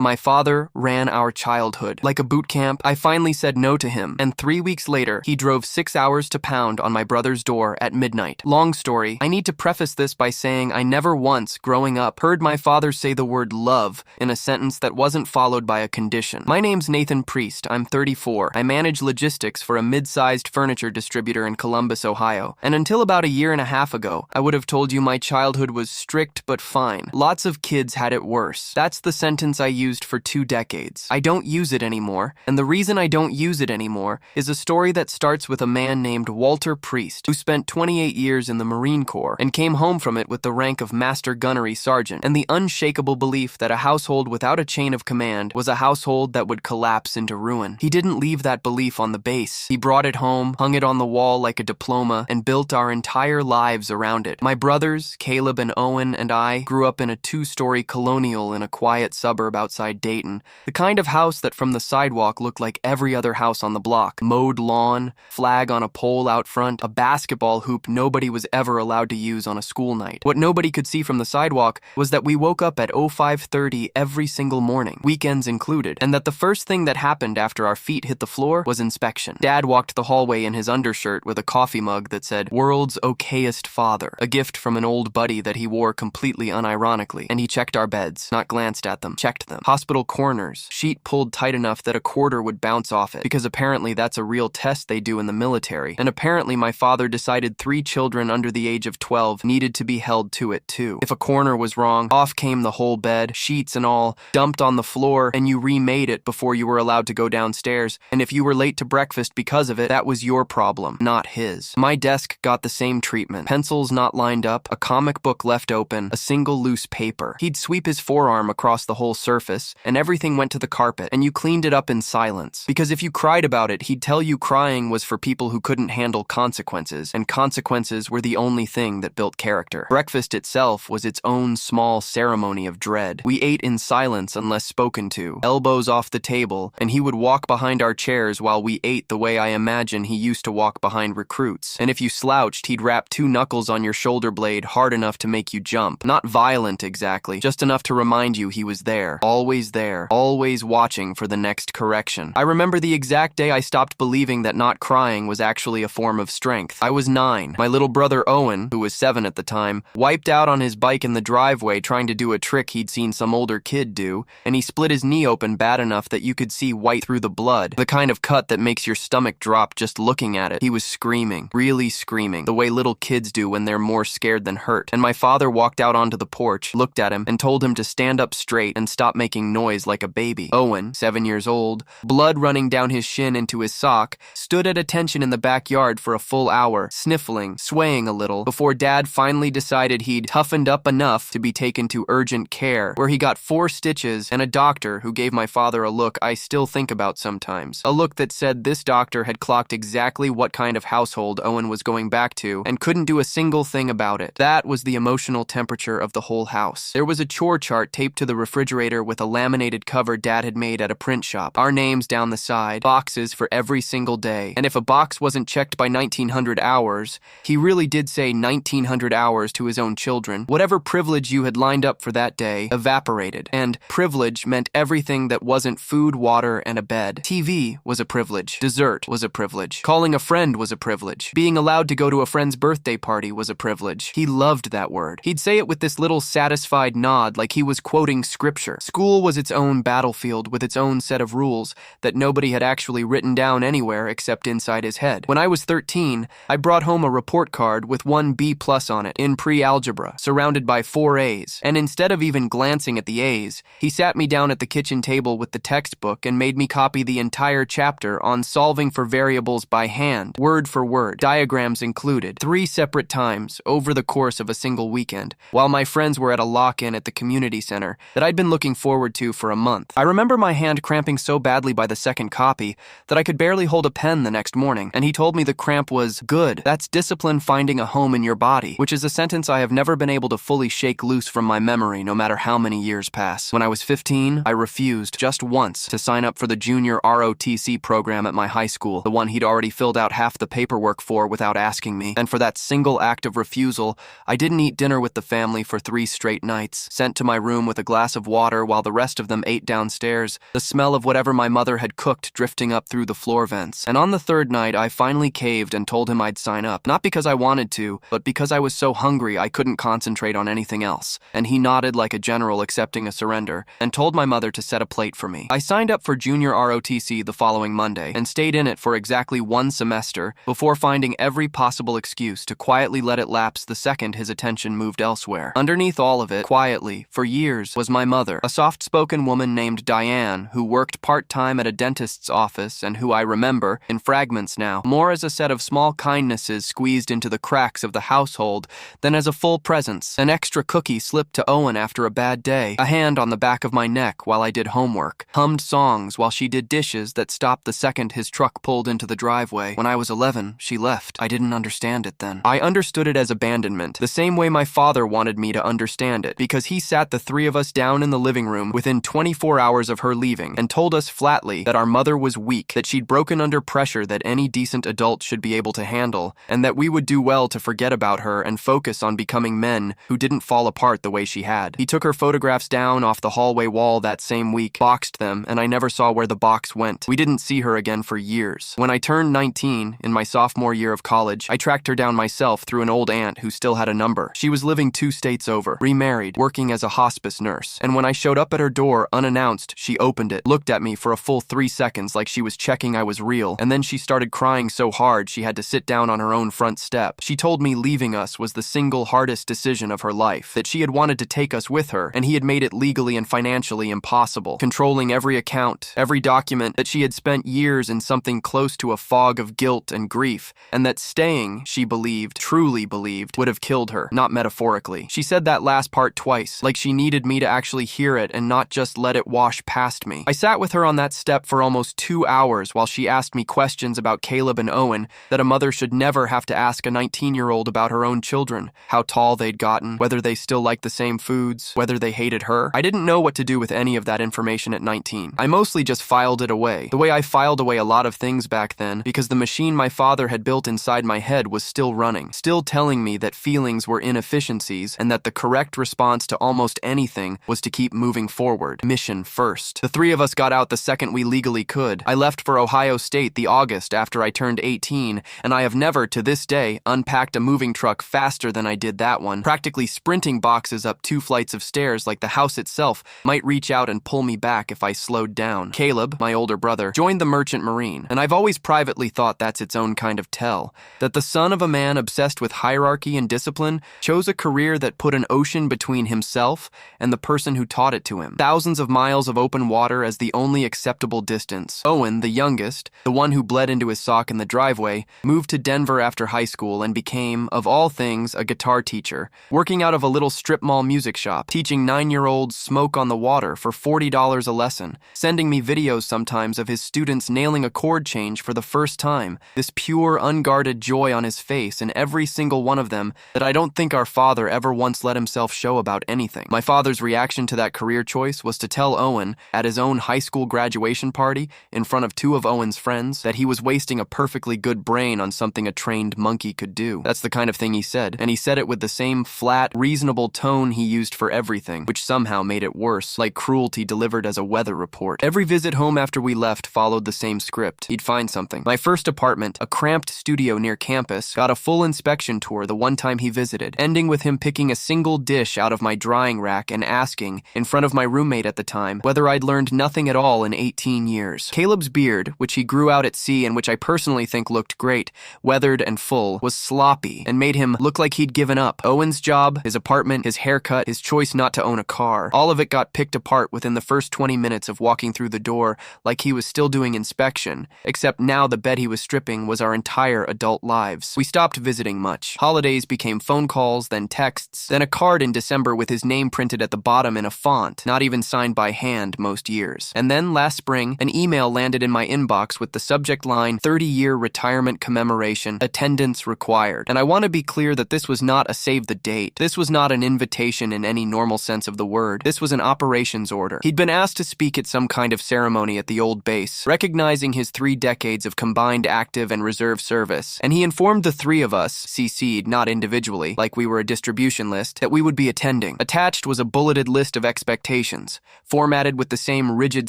My father ran our childhood. Like a boot camp, I finally said no to him, and 3 weeks later, he drove 6 hours to pound on my brother's door at midnight. Long story, I need to preface this by saying I never once, growing up, heard my father say the word love in a sentence that wasn't followed by a condition. My name's Nathan Priest. I'm 34. I manage logistics for a mid-sized furniture distributor in Columbus, Ohio. And until about a year and a half ago, I would have told you my childhood was strict but fine. Lots of kids had it worse. That's the sentence I used for 2 decades. I don't use it anymore, and the reason I don't use it anymore is a story that starts with a man named Walter Priest, who spent 28 years in the Marine Corps and came home from it with the rank of Master Gunnery Sergeant, and the unshakable belief that a household without a chain of command was a household that would collapse into ruin. He didn't leave that belief on the base. He brought it home, hung it on the wall like a diploma, and built our entire lives around it. My brothers, Caleb and Owen, and I grew up in a 2-story colonial in a quiet suburb outside Dayton, the kind of house that from the sidewalk looked like every other house on the block. Mowed lawn, flag on a pole out front, a basketball hoop nobody was ever allowed to use on a school night. What nobody could see from the sidewalk was that we woke up at 05:30 every single morning, weekends included, and that the first thing that happened after our feet hit the floor was inspection. Dad walked the hallway in his undershirt with a coffee mug that said, "World's okayest father," a gift from an old buddy that he wore completely unironically, and he checked our beds, not glanced at them, checked them. Hospital corners, sheet pulled tight enough that a quarter would bounce off it, because apparently that's a real test they do in the military, and apparently my father decided 3 children under the age of 12 needed to be held to it too. If a corner was wrong, off came the whole bed, sheets and all, dumped on the floor, and you remade it before you were allowed to go downstairs, and if you were late to breakfast because of it, that was your problem, not his. My desk got the same treatment. Pencils not lined up, a comic book left open, a single loose paper. He'd sweep his forearm across the whole surface, and everything went to the carpet, and you cleaned it up in silence. Because if you cried about it, he'd tell you crying was for people who couldn't handle consequences, and consequences were the only thing that built character. Breakfast itself was its own small ceremony of dread. We ate in silence unless spoken to, elbows off the table, and he would walk behind our chairs while we ate the way I imagine he used to walk behind recruits. And if you slouched, he'd wrap 2 knuckles on your shoulder blade hard enough to make you jump. Not violent exactly, just enough to remind you he was there. Always there, always watching for the next correction. I remember the exact day I stopped believing that not crying was actually a form of strength. I was 9. My little brother Owen, who was 7 at the time, wiped out on his bike in the driveway trying to do a trick he'd seen some older kid do, and he split his knee open bad enough that you could see white through the blood, the kind of cut that makes your stomach drop just looking at it. He was screaming, really screaming, the way little kids do when they're more scared than hurt. And my father walked out onto the porch, looked at him, and told him to stand up straight and stop making noise like a baby. Owen, 7 years old, blood running down his shin into his sock, stood at attention in the backyard for a full hour, sniffling, swaying a little, before Dad finally decided he'd toughened up enough to be taken to urgent care, where he got 4 stitches and a doctor who gave my father a look I still think about sometimes. A look that said this doctor had clocked exactly what kind of household Owen was going back to and couldn't do a single thing about it. That was the emotional temperature of the whole house. There was a chore chart taped to the refrigerator with a laminated cover Dad had made at a print shop. Our names down the side, boxes for every single day. And if a box wasn't checked by 1900 hours, he really did say 1900 hours to his own children. Whatever privilege you had lined up for that day evaporated. And privilege meant everything that wasn't food, water, and a bed. TV was a privilege. Dessert was a privilege. Calling a friend was a privilege. Being allowed to go to a friend's birthday party was a privilege. He loved that word. He'd say it with this little satisfied nod like he was quoting scripture. School was its own battlefield with its own set of rules that nobody had actually written down anywhere except inside his head. When I was 13, I brought home a report card with 1 B+ on it in pre-algebra, surrounded by 4 A's. And instead of even glancing at the A's, he sat me down at the kitchen table with the textbook and made me copy the entire chapter on solving for variables by hand, word for word, diagrams included, 3 separate times over the course of a single weekend, while my friends were at a lock-in at the community center that I'd been looking forward to for a month. I remember my hand cramping so badly by the second copy that I could barely hold a pen the next morning, and he told me the cramp was good. That's discipline finding a home in your body, which is a sentence I have never been able to fully shake loose from my memory no matter how many years pass. When I was 15, I refused just once to sign up for the junior ROTC program at my high school, the one he'd already filled out half the paperwork for without asking me. And for that single act of refusal, I didn't eat dinner with the family for 3 straight nights, sent to my room with a glass of water while the the rest of them ate downstairs, the smell of whatever my mother had cooked drifting up through the floor vents. And on the third night, I finally caved and told him I'd sign up, not because I wanted to, but because I was so hungry I couldn't concentrate on anything else. And he nodded like a general accepting a surrender, and told my mother to set a plate for me. I signed up for junior ROTC the following Monday, and stayed in it for exactly 1 semester before finding every possible excuse to quietly let it lapse the second his attention moved elsewhere. Underneath all of it, quietly, for years, was my mother, a soft-spoken woman named Diane, who worked part-time at a dentist's office and who I remember, in fragments now, more as a set of small kindnesses squeezed into the cracks of the household than as a full presence. An extra cookie slipped to Owen after a bad day, a hand on the back of my neck while I did homework, hummed songs while she did dishes that stopped the second his truck pulled into the driveway. When I was 11, she left. I didn't understand it then. I understood it as abandonment, the same way my father wanted me to understand it, because he sat the 3 of us down in the living room within 24 hours of her leaving and told us flatly that our mother was weak, that she'd broken under pressure that any decent adult should be able to handle, and that we would do well to forget about her and focus on becoming men who didn't fall apart the way she had. He took her photographs down off the hallway wall that same week, boxed them, and I never saw where the box went. We didn't see her again for years. When I turned 19, in my sophomore year of college, I tracked her down myself through an old aunt who still had a number. She was living 2 states over, remarried, working as a hospice nurse, and when I showed up at her door unannounced, she opened it, looked at me for a full 3 seconds like she was checking I was real, and then she started crying so hard she had to sit down on her own front step. She told me leaving us was the single hardest decision of her life, that she had wanted to take us with her, and he had made it legally and financially impossible, controlling every account, every document, that she had spent years in something close to a fog of guilt and grief, and that staying, she believed, truly believed, would have killed her, not metaphorically. She said that last part twice, like she needed me to actually hear it and not just let it wash past me. I sat with her on that step for almost 2 hours while she asked me questions about Caleb and Owen that a mother should never have to ask a 19-year-old about her own children, how tall they'd gotten, whether they still liked the same foods, whether they hated her. I didn't know what to do with any of that information at 19. I mostly just filed it away, the way I filed away a lot of things back then, because the machine my father had built inside my head was still running, still telling me that feelings were inefficiencies and that the correct response to almost anything was to keep moving forward. Mission first. The 3 of us got out the second we legally could. I left for Ohio State the August after I turned 18, and I have never, to this day, unpacked a moving truck faster than I did that one, practically sprinting boxes up 2 flights of stairs like the house itself might reach out and pull me back if I slowed down. Caleb, my older brother, joined the Merchant Marine, and I've always privately thought that's its own kind of tell, that the son of a man obsessed with hierarchy and discipline chose a career that put an ocean between himself and the person who taught it to him. Thousands of miles of open water as the only acceptable distance. Owen, the youngest, the one who bled into his sock in the driveway, moved to Denver after high school and became, of all things, a guitar teacher, working out of a little strip mall music shop, teaching 9-year-olds Smoke on the Water for $40 a lesson, sending me videos sometimes of his students nailing a chord change for the first time, this pure, unguarded joy on his face in every single one of them that I don't think our father ever once let himself show about anything. My father's reaction to that career choice was to tell Owen, at his own high school graduation party, in front of 2 of Owen's friends, that he was wasting a perfectly good brain on something a trained monkey could do. That's the kind of thing he said, and he said it with the same flat, reasonable tone he used for everything, which somehow made it worse, like cruelty delivered as a weather report. Every visit home after we left followed the same script. He'd find something. My first apartment, a cramped studio near campus, got a full inspection tour the one time he visited, ending with him picking a single dish out of my drying rack and asking, in front of my roommate at the time, whether I'd learned nothing at all in 18 years. Caleb's beard, which he grew out at sea and which I personally think looked great, weathered and full, was sloppy and made him look like he'd given up. Owen's job, his apartment, his haircut, his choice not to own a car, all of it got picked apart within the first 20 minutes of walking through the door like he was still doing inspection, except now the bed he was stripping was our entire adult lives. We stopped visiting much. Holidays became phone calls, then texts, then a card in December with his name printed at the bottom in a font, not even signed by hand most years. And then last spring, an email landed in my inbox with the subject line, 30-year retirement commemoration, attendance required. And I want to be clear that this was not a save the date. This was not an invitation in any normal sense of the word. This was an operations order. He'd been asked to speak at some kind of ceremony at the old base, recognizing his 3 decades of combined active and reserve service, and he informed the 3 of us, CC'd not individually, like we were a distribution list, that we would be attending. Attached was a bulleted list of expectations notifications, formatted with the same rigid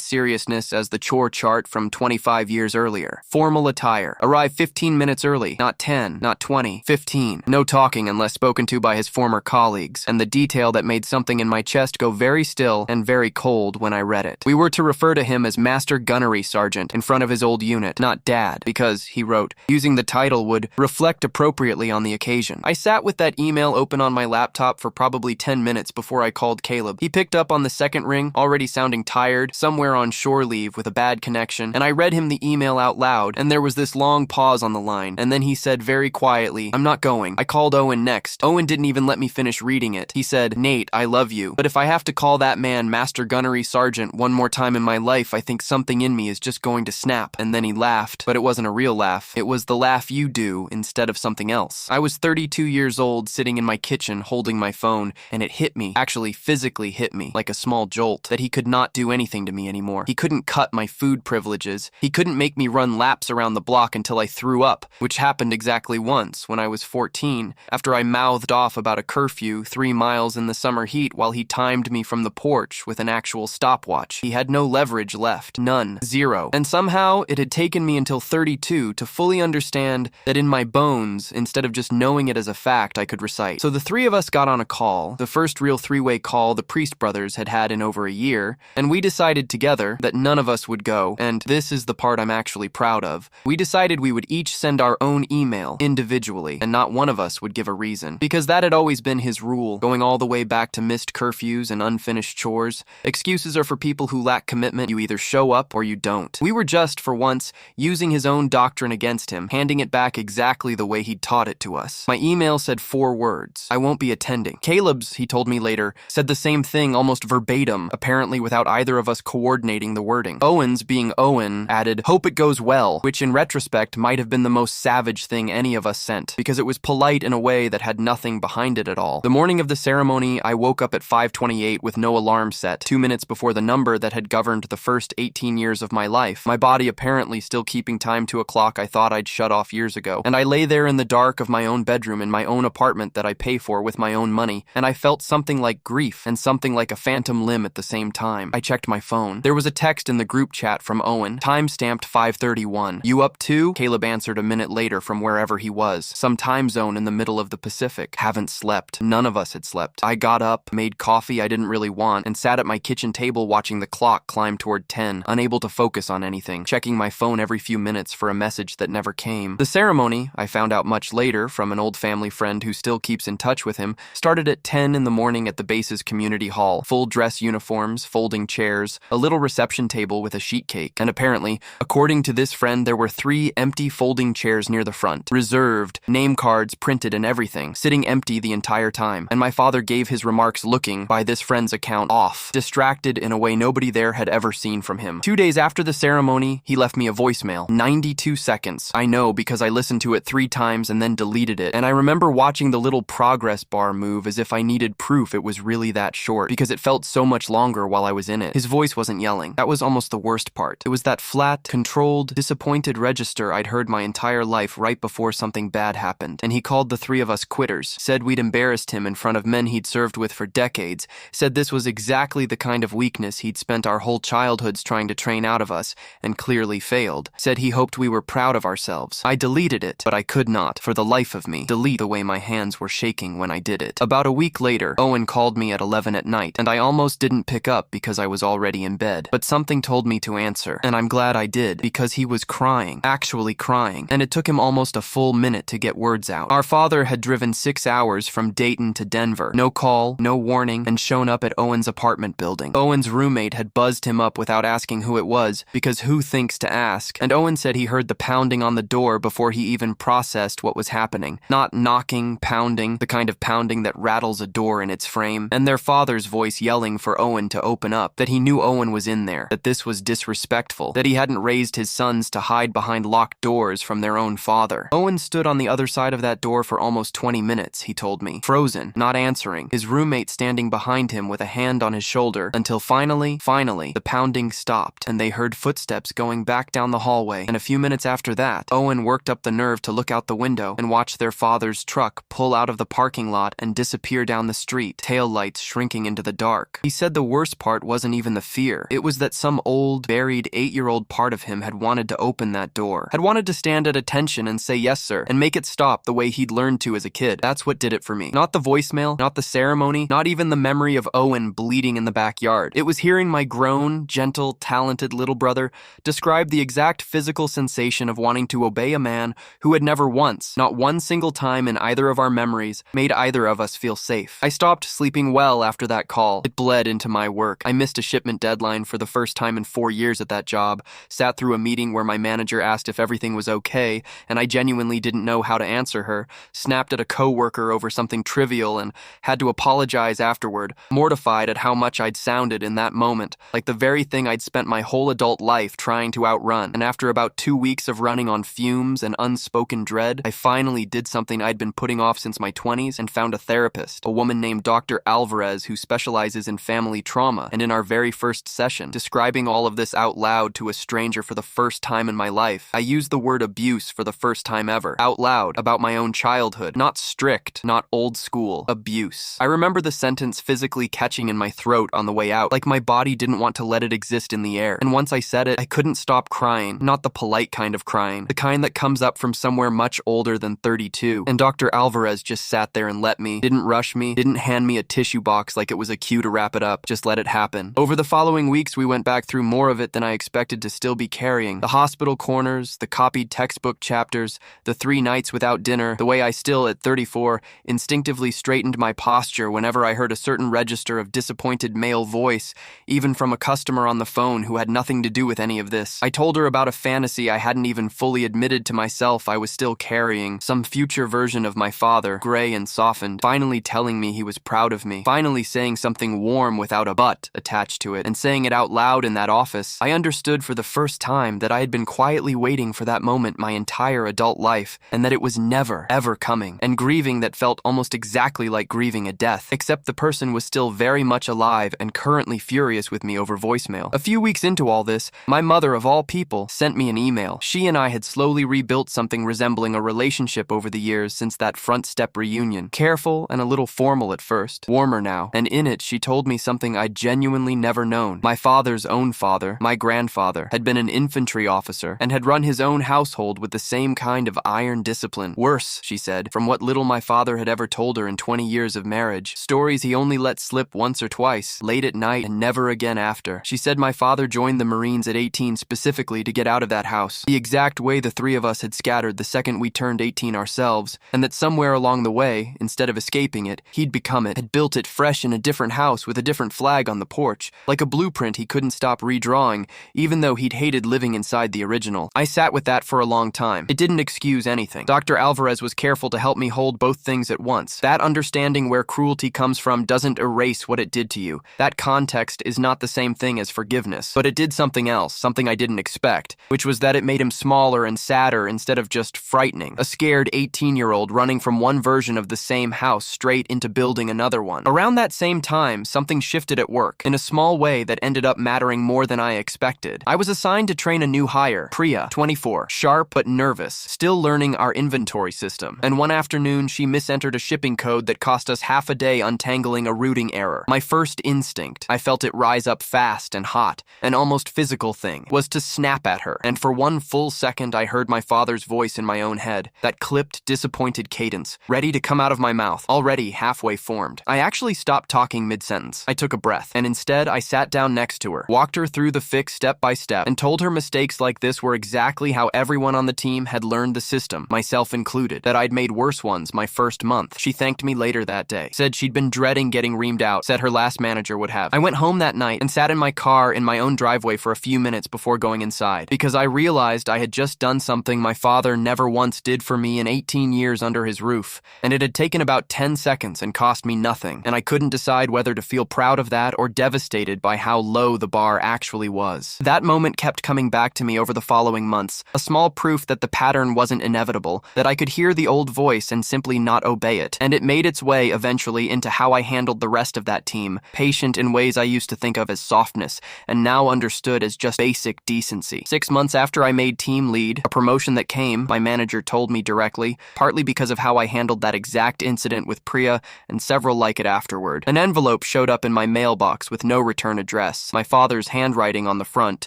seriousness as the chore chart from 25 years earlier. Formal attire. Arrive 15 minutes early, not 10, not 20, 15. No talking unless spoken to by his former colleagues, and the detail that made something in my chest go very still and very cold when I read it. We were to refer to him as Master Gunnery Sergeant in front of his old unit, not Dad, because, he wrote, using the title would reflect appropriately on the occasion. I sat with that email open on my laptop for probably 10 minutes before I called Caleb. He picked up on the second ring, already sounding tired, somewhere on shore leave with a bad connection, and I read him the email out loud, and there was this long pause on the line, and then he said very quietly, "I'm not going." I called Owen next. Owen didn't even let me finish reading it. He said, "Nate, I love you, but if I have to call that man Master Gunnery Sergeant one more time in my life, I think something in me is just going to snap." And then he laughed, but it wasn't a real laugh. It was the laugh you do instead of something else. I was 32 years old, sitting in my kitchen holding my phone, and it hit me, actually physically hit me, like a small jolt, that he could not do anything to me anymore. He couldn't cut my food privileges. He couldn't make me run laps around the block until I threw up, which happened exactly once when I was 14, after I mouthed off about a curfew 3 miles in the summer heat while he timed me from the porch with an actual stopwatch. He had no leverage left. None. Zero. And somehow, it had taken me until 32 to fully understand that in my bones, instead of just knowing it as a fact, I could recite. So the three of us got on a call, the first real three-way call the Priest brothers had had in over a year, and we decided together that none of us would go, and this is the part I'm actually proud of. We decided we would each send our own email, individually, and not one of us would give a reason, because that had always been his rule, going all the way back to missed curfews and unfinished chores. Excuses are for people who lack commitment. You either show up or you don't. We were just, for once, using his own doctrine against him, handing it back exactly the way he'd taught it to us. My email said 4 words. "I won't be attending." Caleb's, he told me later, said the same thing almost verbatim, apparently without either of us coordinating the wording. Owen's, being Owen, added, "Hope it goes well," which in retrospect might have been the most savage thing any of us sent, because it was polite in a way that had nothing behind it at all. The morning of the ceremony, I woke up at 5:28 with no alarm set, 2 minutes before the number that had governed the first 18 years of my life, my body apparently still keeping time to a clock I thought I'd shut off years ago. And I lay there in the dark of my own bedroom in my own apartment that I pay for with my own money, and I felt something like grief and something like a phantom limb at the same time. I checked my phone. There was a text in the group chat from Owen, time-stamped 5:31. "You up too?" Caleb answered a minute later from wherever he was, some time zone in the middle of the Pacific. Haven't slept. None of us had slept. I got up, made coffee I didn't really want, and sat at my kitchen table watching the clock climb toward 10, unable to focus on anything, checking my phone every few minutes for a message that never came. The ceremony, I found out much later from an old family friend who still keeps in touch with him, started at 10 in the morning at the base's community hall. Full dress uniforms, folding chairs, a little reception table with a sheet cake, and apparently, according to this friend, there were 3 empty folding chairs near the front, reserved, name cards printed and everything, sitting empty the entire time. And my father gave his remarks looking, by this friend's account, off, distracted in a way nobody there had ever seen from him. 2 days after the ceremony, he left me a voicemail, 92 seconds. I know because I listened to it 3 times and then deleted it, and I remember watching the little progress bar move as if I needed proof it was really that short, because it felt so much longer while I was in it. His voice wasn't yelling. That was almost the worst part. It was that flat, controlled, disappointed register I'd heard my entire life right before something bad happened, and he called the 3 of us quitters, said we'd embarrassed him in front of men he'd served with for decades, said this was exactly the kind of weakness he'd spent our whole childhoods trying to train out of us, and clearly failed, said he hoped we were proud of ourselves. I deleted it, but I could not, for the life of me, delete the way my hands were shaking when I did it. About a week later, Owen called me at 11 at night, and I almost didn't pick up because I was already in bed, but something told me to answer, and I'm glad I did, because he was crying, actually crying, and it took him almost a full minute to get words out. Our father had driven 6 hours from Dayton to Denver, no call, no warning, and shown up at Owen's apartment building. Owen's roommate had buzzed him up without asking who it was, because who thinks to ask, and Owen said he heard the pounding on the door before he even processed what was happening. Not knocking, pounding, the kind of pounding that rattles a door in its frame, and their father's voice yelling for Owen to open up, that he knew Owen was in there, that this was disrespectful, that he hadn't raised his sons to hide behind locked doors from their own father. Owen stood on the other side of that door for almost 20 minutes, he told me, frozen, not answering, his roommate standing behind him with a hand on his shoulder, until finally, the pounding stopped, and they heard footsteps going back down the hallway, and a few minutes after that, Owen worked up the nerve to look out the window and watch their father's truck pull out of the parking lot and disappear down the street, taillights shrinking into the dark. He said the worst part wasn't even the fear. It was that some old, buried 8-year-old part of him had wanted to open that door, had wanted to stand at attention and say yes sir, and make it stop the way he'd learned to as a kid. That's what did it for me. Not the voicemail, not the ceremony, not even the memory of Owen bleeding in the backyard. It was hearing my grown, gentle, talented little brother describe the exact physical sensation of wanting to obey a man who had never once, not one single time in either of our memories, made either of us feel safe. I stopped sleeping well after that call. It bled into my work. I missed a shipment deadline for the first time in 4 years at that job, sat through a meeting where my manager asked if everything was okay, and I genuinely didn't know how to answer her, snapped at a coworker over something trivial and had to apologize afterward, mortified at how much I'd sounded in that moment, like the very thing I'd spent my whole adult life trying to outrun. And after about 2 weeks of running on fumes and unspoken dread, I finally did something I'd been putting off since my 20s and found a therapist, a woman named Dr. Alvarez who specializes in family trauma, and in our very first session, describing all of this out loud to a stranger for the first time in my life, I used the word abuse for the first time ever, out loud, about my own childhood. Not strict, not old school, abuse. I remember the sentence physically catching in my throat on the way out, like my body didn't want to let it exist in the air. And once I said it, I couldn't stop crying. Not the polite kind of crying, the kind that comes up from somewhere much older than 32. And Dr. Alvarez just sat there and let me, didn't rush me, didn't hand me a tissue box like it was a cue to wrap it up, just let it happen. Over the following weeks, we went back through more of it than I expected to still be carrying. The hospital corners, the copied textbook chapters, the 3 nights without dinner, the way I still, at 34, instinctively straightened my posture whenever I heard a certain register of disappointed male voice, even from a customer on the phone who had nothing to do with any of this. I told her about a fantasy I hadn't even fully admitted to myself I was still carrying, some future version of my father, gray and softened, finally telling me he was proud of me, finally saying something warm without a but attached to it, and saying it out loud in that office. I understood for the first time that I had been quietly waiting for that moment my entire adult life, and that it was never, ever coming, and grieving that felt almost exactly like grieving a death, except the person was still very much alive and currently furious with me over voicemail. A few weeks into all this, my mother, of all people, sent me an email. She and I had slowly rebuilt something resembling a relationship over the years since that front step reunion. Careful and a little formal at first, warmer now, and in it she told me something I'd genuinely never known. My father's own father, my grandfather, had been an infantry officer and had run his own household with the same kind of iron discipline. Worse, she said, from what little my father had ever told her in 20 years of marriage. Stories he only let slip once or twice, late at night and never again after. She said my father joined the Marines at 18 specifically to get out of that house, the exact way the 3 of us had scattered the second we turned 18 ourselves, and that somewhere along the way, instead of escaping it, he'd become it, had built it fresh in a different house with a different flag on the porch, like a blueprint he couldn't stop redrawing, even though he'd hated living inside the original. I sat with that for a long time. It didn't excuse anything. Dr. Alvarez was careful to help me hold both things at once. That understanding where cruelty comes from doesn't erase what it did to you. That context is not the same thing as forgiveness. But it did something else, something I didn't expect, which was that it made him smaller and sadder instead of just frightening. A scared 18-year-old running from one version of the same house straight into building another one. Around that same time, something shifted at work, in a small way that ended up mattering more than I expected. I was assigned to train a new hire, Priya, 24, sharp but nervous, still learning our inventory system. And one afternoon, she misentered a shipping code that cost us half a day untangling a routing error. My first instinct, I felt it rise up fast and hot, an almost physical thing, was to snap at her. And for one full second, I heard my father's voice in my own head, that clipped, disappointed cadence, ready to come out of my mouth, already halfway formed. I actually stopped talking mid-sentence. I took a breath, and instead I sat down next to her, walked her through the fix step by step, and told her mistakes like this were exactly how everyone on the team had learned the system, myself included, that I'd made worse ones my first month. She thanked me later that day, said she'd been dreading getting reamed out, said her last manager would have. I went home that night and sat in my car in my own driveway for a few minutes before going inside, because I realized I had just done something my father never once did for me in 18 years under his roof, and it had taken about 10 seconds and cost me nothing, and I couldn't decide whether to feel proud of that or devastated by how low the bar actually was. That moment kept coming back to me over the following months, a small proof that the pattern wasn't inevitable, that I could hear the old voice and simply not obey it, and it made its way eventually into how I handled the rest of that team, patient in ways I used to think of as softness, and now understood as just basic decency. 6 months after I made team lead, a promotion that came, my manager told me directly, partly because of how I handled that exact incident with Priya and several like it afterward. An envelope showed up in my mailbox with no return address, my father's handwriting on the front,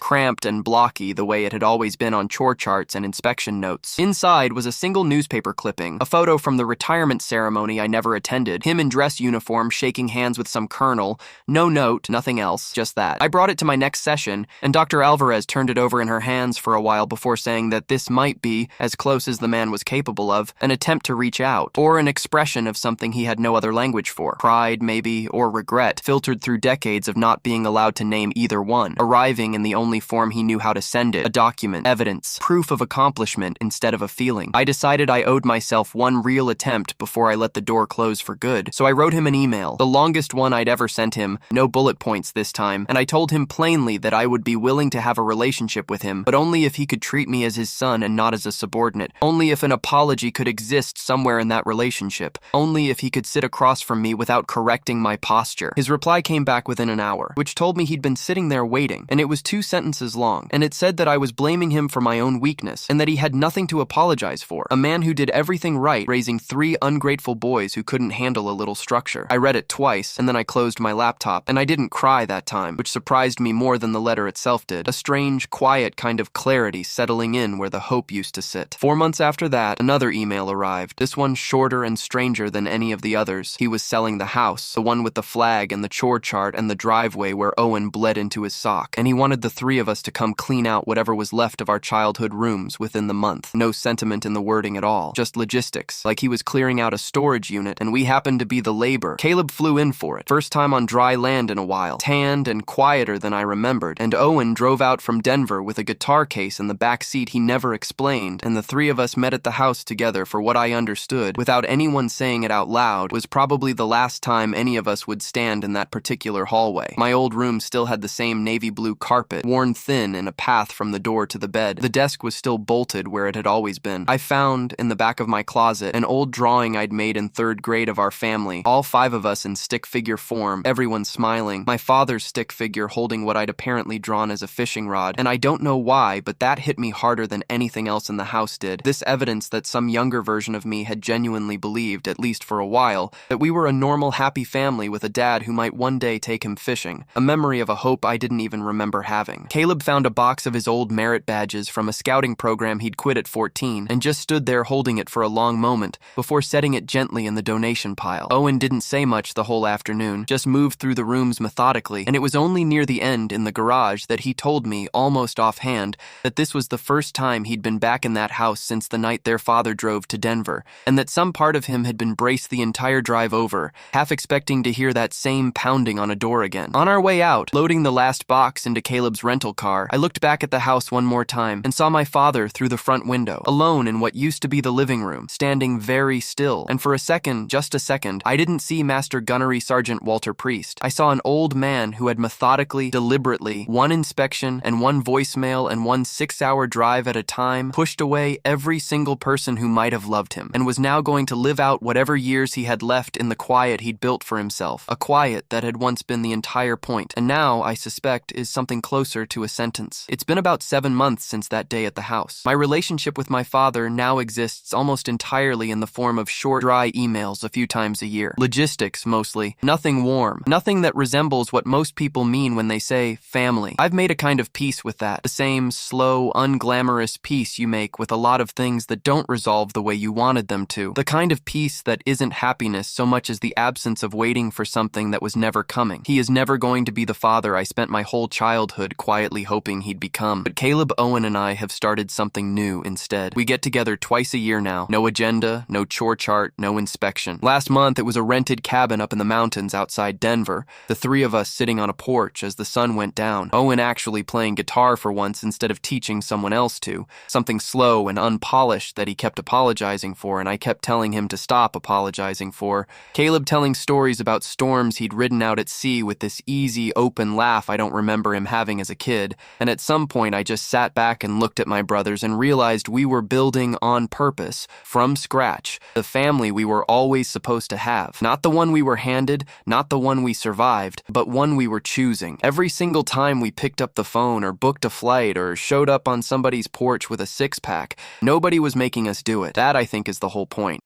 cramped and blocky the way it had always been on chore charts and inspection notes. Inside was a single newspaper clipping, a photo from the retirement ceremony I never attended, him in dress uniform shaking hands with some colonel, no note, nothing else, just that. I brought it to my next session, and Dr. Alvarez turned it over in her hands for a while before saying that this might be, as close as the man was capable of, an attempt to reach out, or an expression of something he had no other language for. Pride, maybe, or regret, filtered through decades of not being allowed to name either one, arriving in the only form he knew how to send it, a document, evidence, proof of accomplishment instead of a feeling. I decided I owed myself one real attempt before I let the door close for good, so I wrote him an email, the longest one I'd ever sent him, no bullet points this time, and I told him plainly that I would be willing to have a relationship with him, but only if he could treat me as his son and not as a subordinate, only if an apology could exist somewhere in that relationship, only if he could sit across from me without correcting my posture. His reply came back within an hour, which told me he'd been sitting there waiting, and it was 2 sentences long, and it said that I was blaming him for my own weakness, and that he had nothing to apologize for, a man who did everything right, raising 3 ungrateful boys who couldn't handle a little structure. I read it twice, and then I closed my laptop, and I didn't cry that time, which surprised me more than the letter itself did, a strange, quiet kind of clarity settling in where the hope used to sit. 4 months after that, another email arrived, this one shorter and stranger than any of the others. He was selling the house, the one with the flag and the chore chart and the driveway where Owen bled into his sock, and he wanted the 3 of us to come clean out whatever was left of our childhood rooms within the month. No sentiment in the wording at all, just logistics, like he was clearing out a storage unit and we happened to be the labor. Caleb flew in for it, first time on dry land in a while, tanned and quieter than I remembered, and Owen drove out from Denver with a guitar case in the back seat he never explained, and the 3 of us met at the house together for what I understood, without anyone saying it out loud, was probably the last time any of us would stand in that particular hallway. My old room still had the same navy blue carpet, worn thin in a path from the door to the bed. The desk was still bolted where it had always been. I found, in the back of my closet, an old drawing I'd made in 3rd grade of our family, all 5 of us in stick figure form, everyone smiling, my father's stick figure holding what I'd apparently drawn as a fishing rod, and I don't know why, but that hit me harder than anything else in the house did. This evidence that some younger version of me had genuinely believed, at least for a while, that we were a normal, happy family with a dad who might one day take him fishing, a memory of a hope I didn't even remember having. Caleb found a box of his old merit badges from a scouting program he'd quit at 14, and just stood there holding it for a long moment, before setting it gently in the donation pile. Owen didn't say much the whole afternoon, just moved through the rooms methodically, and it was only near the end, in the garage, that he told me, almost offhand, that this was the first time he'd been back in that house since the night their father drove to Denver, and that some part of him had been braced the entire drive over, half expecting to hear that same pounding on a door again. On our way out, loading the last box into Caleb's rental car, I looked back at the house one more time and saw my father through the front window, alone in what used to be the living room, standing very still, and for a second, just a second, I didn't see Master Gunnery Sergeant Walter Priest. I saw an old man who had methodically, deliberately, one inspection and one voicemail and one 6-hour drive at a time, pushed away every single person who might have loved him, and was now going to live out whatever years he had left in the quiet he'd built for himself, a quiet that had once been the entire point, and now, I suspect, is something closer to a sentence. It's been about 7 months since that day at the house. My relationship with my father now exists almost entirely in the form of short, dry emails a few times a year. Logistics, mostly. Nothing warm. Nothing that resembles what most people mean when they say family. I've made a kind of peace with that. The same slow, unglamorous peace you make with a lot of things that don't resolve the way you wanted them to. The kind of peace that isn't happiness so much as the absence of waiting for something that was never coming. He is never going to be the father I spent my whole childhood quietly hoping he'd become. But Caleb, Owen, and I have started something new instead. We get together twice a year now. No agenda, no chore chart, no inspection. Last month, it was a rented cabin up in the mountains outside Denver. The 3 of us sitting on a porch as the sun went down. Owen actually playing guitar for once instead of teaching someone else to. Something slow and unpolished that he kept apologizing for, and I kept telling him to stop apologizing for. Caleb telling stories about storms he'd ridden out at sea with this easy, open laugh I don't remember him having as a kid. And at some point, I just sat back and looked at my brothers and realized we were building on purpose, from scratch, the family we were always supposed to have. Not the one we were handed, not the one we survived, but one we were choosing. Every single time we picked up the phone or booked a flight or showed up on somebody's porch with a 6-pack, nobody was making us do it. That, I think, is the whole point.